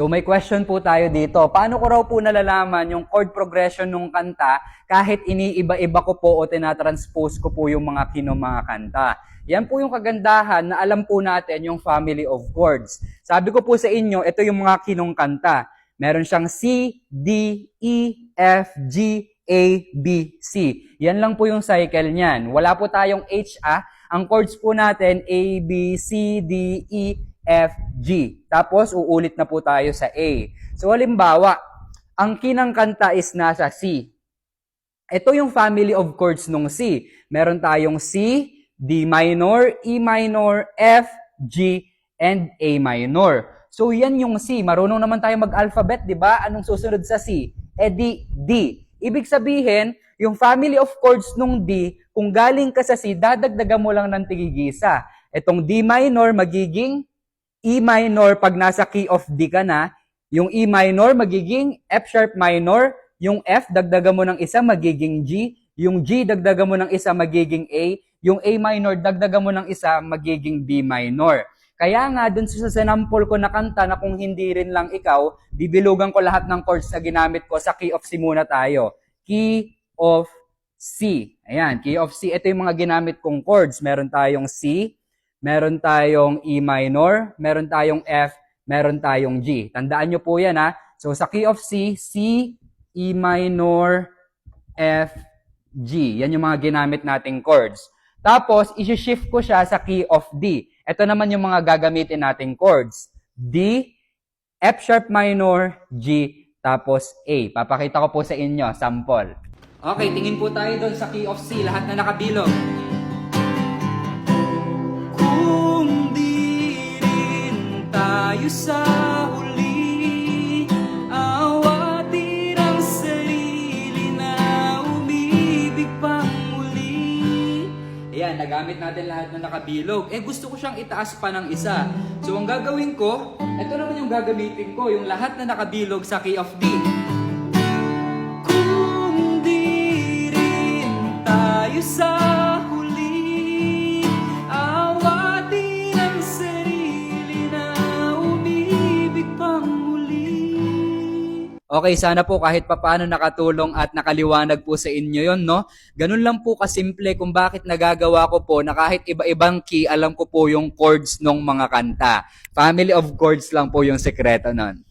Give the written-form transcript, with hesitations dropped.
So may question po tayo dito. Paano ko raw po nalalaman yung chord progression ng kanta kahit iniiba-iba ko po o tinatranspose ko po yung mga mga kanta? Yan po yung kagandahan na alam po natin yung family of chords. Sabi ko po sa inyo, ito yung mga kinong kanta. Meron siyang C, D, E, F, G, A, B, C. Yan lang po yung cycle niyan. Wala po tayong H, Ang chords po natin, A, B, C, D, E, F, G. Tapos, uulit na po tayo sa A. So, halimbawa, ang kinang kanta is nasa C. Ito yung family of chords nung C. Meron tayong C, D minor, E minor, F, G, and A minor. So, yan yung C. Marunong naman tayo mag-alphabet, di ba? Anong susunod sa C? D. Ibig sabihin, yung family of chords nung D, kung galing ka sa C, dadagdagan mo lang ng tigigisa. Itong D minor, magiging E minor pag nasa key of D ka na, yung E minor magiging F sharp minor, yung F dagdagan mo ng isa magiging G, yung G dagdagan mo ng isa magiging A, yung A minor dagdagan mo ng isa magiging B minor. Kaya nga dun sa sample ko na kanta na kung hindi rin lang ikaw, bibilugan ko lahat ng chords na ginamit ko sa key of C muna tayo. Key of C. Ayan, key of C. Ito yung mga ginamit kong chords. Meron tayong C, meron tayong E minor, meron tayong F, meron tayong G. Tandaan nyo po yan So sa key of C, C, E minor, F, G. Yan yung mga ginamit nating chords. Tapos, isi-shift ko siya sa key of D. Ito naman yung mga gagamitin nating chords. D, F sharp minor, G, tapos A. Papakita ko po sa inyo, sample. Okay, tingin po tayo doon sa key of C, lahat na nakabilog. Tayo sa huli, awatin ang sarili na umibig pang muli. Ayan, nagamit natin lahat na nakabilog. Gusto ko siyang itaas pa ng isa. So, ang gagawin ko, ito naman yung gagamitin ko, yung lahat na nakabilog sa key of D. Kung di rin tayo sa Okay, sana po kahit papaano nakatulong at nakaliwanag po sa inyo yon, no? Ganun lang po kasimple kung bakit nagagawa ko po na kahit iba-ibang key, alam ko po yung chords ng mga kanta. Family of chords lang po yung sekreto nun.